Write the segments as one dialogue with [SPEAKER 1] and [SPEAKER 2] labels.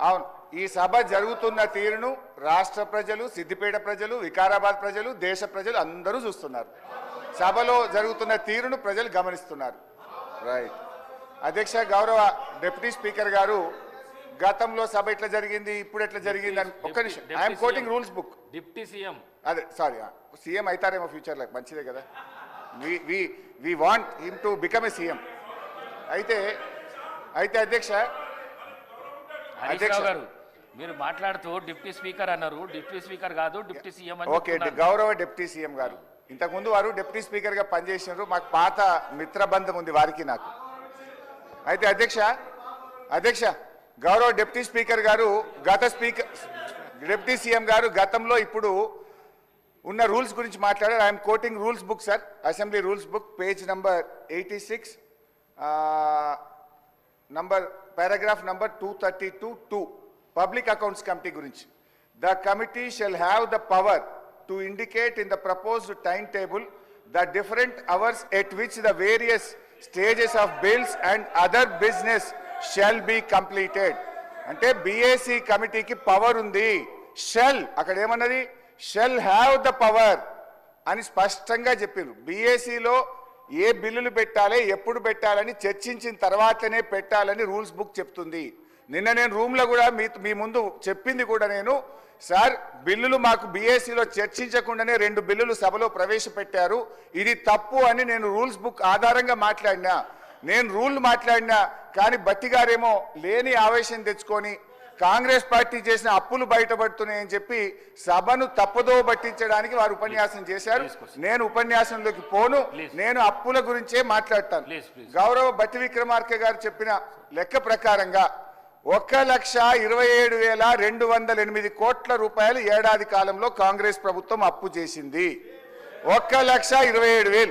[SPEAKER 1] అవును, ఈ సభ జరుగుతున్న తీరును రాష్ట్ర ప్రజలు, సిద్దిపేట ప్రజలు, వికారాబాద్ ప్రజలు, దేశ ప్రజలు అందరూ చూస్తున్నారు. సభలో జరుగుతున్న తీరును ప్రజలు గమనిస్తున్నారు. రైట్. అధ్యక్ష, గౌరవ డిప్యూటీ స్పీకర్ గారు, గతంలో సభ ఎట్లా జరిగింది, ఇప్పుడు ఎట్లా జరిగింది అని ఒక్క నిమిషం. I'm quoting rules book.
[SPEAKER 2] Deputy CM,
[SPEAKER 1] అదే సారీ, సీఎం అవుతారేమో ఫ్యూచర్లో, మంచిదే కదా. We want him to become a CM. అయితే అధ్యక్ష
[SPEAKER 2] గారు మీరు మాట్లాడుతూ డిప్యూటీ స్పీకర్ అన్నారు. డిప్యూటీ స్పీకర్ కాదు, డిప్యూటీ సీఎం అని.
[SPEAKER 1] ఓకే, గౌరవ డిప్యూటీ సీఎం గారు, ఇంతకుముందు వారు డిప్యూటీ స్పీకర్ గా పనిచేసినారు. మాకు పాత మిత్రబంధం ఉంది వారికి నాకు. అయితే అధ్యక్ష గౌరవ డిప్యూటీ స్పీకర్ గారు, డిప్యూటీ సీఎం గారు గతంలో ఇప్పుడు ఉన్న రూల్స్ గురించి మాట్లాడారు. I'm quoting rules book sir, assembly rules book, page number 86, paragraph number 232(2), public accounts committee గురించి. The committee shall have the power to indicate in the proposed time table the different hours at which the various stages of bills and other business shall be completed. అంటే BAC కమిటీకి power ఉంది. Shall అక్కడ ఏమన్నది, shell have the power అని స్పష్టంగా చెప్పిండ్రు. బిఏసిలో ఏ బిల్లులు పెట్టాలి, ఎప్పుడు పెట్టాలని చర్చించిన తర్వాతనే పెట్టాలని రూల్స్ బుక్ చెప్తుంది. నిన్న నేను రూమ్లో కూడా మీ ముందు చెప్పింది కూడా నేను, సార్ బిల్లులు మాకు బిఏసీలో చర్చించకుండానే 2 బిల్లులు సభలో ప్రవేశపెట్టారు, ఇది తప్పు అని నేను రూల్స్ బుక్ ఆధారంగా మాట్లాడినా. నేను రూల్ మాట్లాడినా కానీ బట్టి గారేమో లేని ఆవేశం తెచ్చుకొని కాంగ్రెస్ పార్టీ చేసిన అప్పులు బయటపడుతున్నాయని చెప్పి సభను తప్పుదో పట్టించడానికి వారు ఉపన్యాసం చేశారు. నేను ఉపన్యాసంలోకి పోను, నేను అప్పుల గురించే మాట్లాడతాను. గౌరవ బట్టి విక్రమార్క గారు చెప్పిన లెక్క ప్రకారంగా 1,27,208 కోట్ల రూపాయలు ఏడాది కాలంలో కాంగ్రెస్ ప్రభుత్వం అప్పు చేసింది. 1,27,000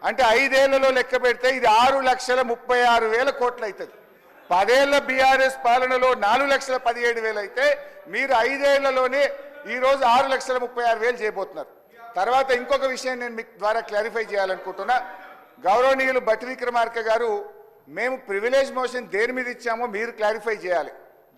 [SPEAKER 1] అంటే 5 ఏళ్లలో లెక్క పెడితే ఇది 6,36,000 కోట్లు అవుతుంది. 10 ఏళ్ల బీఆర్ఎస్ పాలనలో 4,17,000 అయితే మీరు 5 ఏళ్లలోనే ఈరోజు 6,36,000 చేయబోతున్నారు. తర్వాత ఇంకొక విషయం నేను మీకు ద్వారా క్లారిఫై చేయాలనుకుంటున్నా. గౌరవనీయులు బట్టి విక్రమార్క గారు, మేము ప్రివిలేజ్ మోషన్ దేని మీద ఇచ్చామో మీరు క్లారిఫై చేయాలి.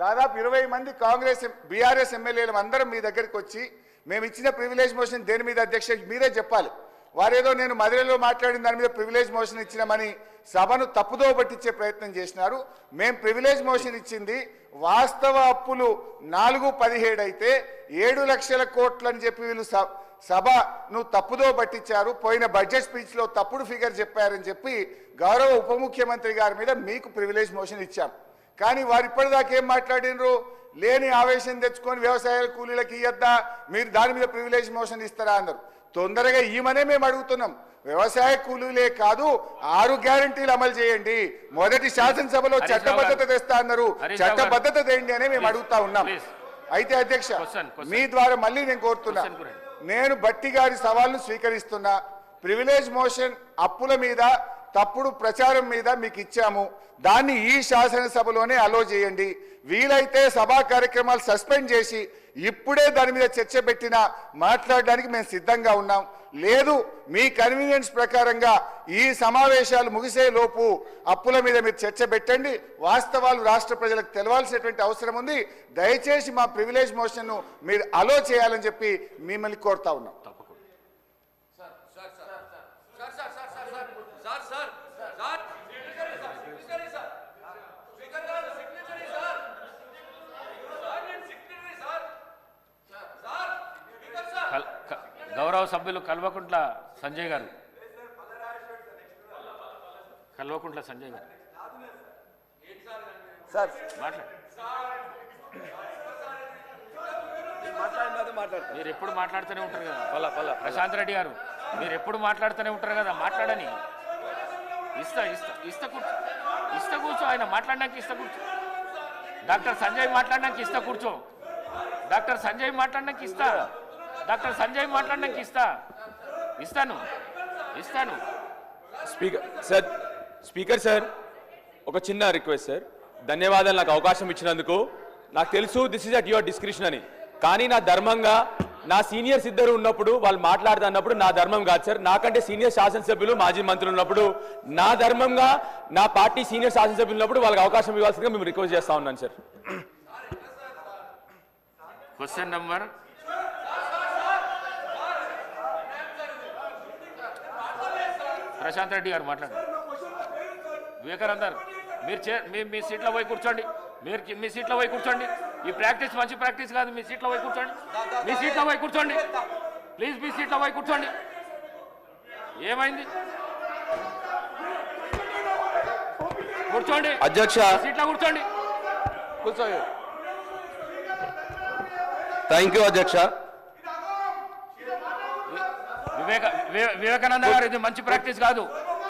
[SPEAKER 1] దాదాపు 20 మంది కాంగ్రెస్ బీఆర్ఎస్ ఎమ్మెల్యేలు అందరం మీ దగ్గరికి వచ్చి మేము ఇచ్చిన ప్రివిలేజ్ మోషన్ దేని మీద అధ్యక్ష మీరే చెప్పాలి. వారేదో నేను మదిరలో మాట్లాడిన దాని మీద ప్రివిలేజ్ మోషన్ ఇచ్చినామని సభను తప్పుదో పట్టించే ప్రయత్నం చేసినారు. మేము ప్రివిలేజ్ మోషన్ ఇచ్చింది వాస్తవ అప్పులు 4,17 అయితే 7 లక్షల కోట్లు అని చెప్పి వీళ్ళు సభను తప్పుదో పట్టించారు. పోయిన బడ్జెట్ స్పీచ్లో తప్పుడు ఫిగర్ చెప్పారని చెప్పి గౌరవ ఉప ముఖ్యమంత్రి గారి మీద మీకు ప్రివిలేజ్ మోషన్ ఇచ్చాం. కానీ వారు ఇప్పటిదాకా ఏం మాట్లాడినరు, లేని ఆవేశం తెచ్చుకొని వ్యవసాయ కూలీలకు ఇయ్యద్దా, మీరు దాని మీద ప్రివిలేజ్ మోషన్ ఇస్తారా అన్నారు. తొందరగా ఈమనే మేము అడుగుతున్నాం. వ్యవసాయ కూలీలే కాదు 6 గ్యారంటీలు అమలు చేయండి. మొదటి శాసనసభలో చట్టబద్ధత తెస్తా అన్నారు, చట్టబద్ధత తేండి అని మేము అడుగుతా ఉన్నాం. అయితే అధ్యక్ష మీ ద్వారా మళ్ళీ నేను కోరుతున్నా, నేను బట్టి గారి సవాల్ను స్వీకరిస్తున్నా. ప్రివిలేజ్ మోషన్ అప్పుల మీద తప్పుడు ప్రచారం మీద మీకు ఇచ్చాము, దాన్ని ఈ శాసనసభలోనే అలో చేయండి. వీలైతే సభా కార్యక్రమాలు సస్పెండ్ చేసి ఇప్పుడే దాని మీద చర్చ పెట్టినా మాట్లాడడానికి మేము సిద్ధంగా ఉన్నాం. లేదు మీ కన్వీనియన్స్ ప్రకారంగా ఈ సమావేశాలు ముగిసే లోపు అప్పుల మీద మీరు చర్చ పెట్టండి. వాస్తవాలు రాష్ట్ర ప్రజలకు తెలవాల్సినటువంటి అవసరం ఉంది. దయచేసి మా ప్రివిలేజ్ మోషన్ను మీరు అలో చేయాలని చెప్పి మిమ్మల్ని కోరుతా ఉన్నాం.
[SPEAKER 2] గౌరవ సభ్యులు కల్వకుంట్ల సంజయ్ గారు, కల్వకుంట్ల సంజయ్ గారు
[SPEAKER 1] సార్
[SPEAKER 2] మీరు ఎప్పుడు మాట్లాడుతూనే ఉంటారు కదా. ప్రశాంత్ రెడ్డి గారు మీరు ఎప్పుడు మాట్లాడుతూనే ఉంటారు కదా, మాట్లాడని. ఇస్తా కూర్చో, ఆయన మాట్లాడడానికి ఇస్తా కూర్చో. డాక్టర్ సంజయ్ మాట్లాడడానికి ఇస్తా కూర్చో. డాక్టర్ సంజయ్ మాట్లాడడానికి ఇస్తాను.
[SPEAKER 3] స్పీకర్ సార్ ఒక చిన్న రిక్వెస్ట్ సార్, ధన్యవాదాలు నాకు అవకాశం ఇచ్చినందుకు. నాకు తెలుసు this is at your description అని, కానీ నా ధర్మంగా నా సీనియర్స్ ఇద్దరు ఉన్నప్పుడు వాళ్ళు మాట్లాడుతున్నప్పుడు నా ధర్మం కాదు సార్. నాకంటే సీనియర్ శాసనసభ్యులు మాజీ మంత్రులు ఉన్నప్పుడు నా ధర్మంగా నా పార్టీ సీనియర్ శాసనసభ్యులు ఉన్నప్పుడు వాళ్ళకి అవకాశం ఇవ్వాల్సిందిగా మేము రిక్వెస్ట్ చేస్తా ఉన్నాను sir.
[SPEAKER 2] Question number Prashant Reddy గారు మాట్లాడండి. వివేకానందర్ మీరు మీ సీట్లో పోయి కూర్చోండి. మీరు మీ సీట్లో పోయి కూర్చోండి. ఈ ప్రాక్టీస్ మంచి ప్రాక్టీస్ కాదు. మీ సీట్లో పోయి కూర్చోండి. మీ సీట్లో పోయి కూర్చోండి. ప్లీజ్ మీ సీట్లో పోయి కూర్చోండి. ఏమైంది? కూర్చోండి.
[SPEAKER 4] అధ్యక్ష,
[SPEAKER 2] సీట్లో కూర్చోండి.
[SPEAKER 3] కూర్చోండి.
[SPEAKER 4] థ్యాంక్ యూ అధ్యక్ష.
[SPEAKER 2] వివేకానంద గారు ఇది మంచి ప్రాక్టీస్ కాదు.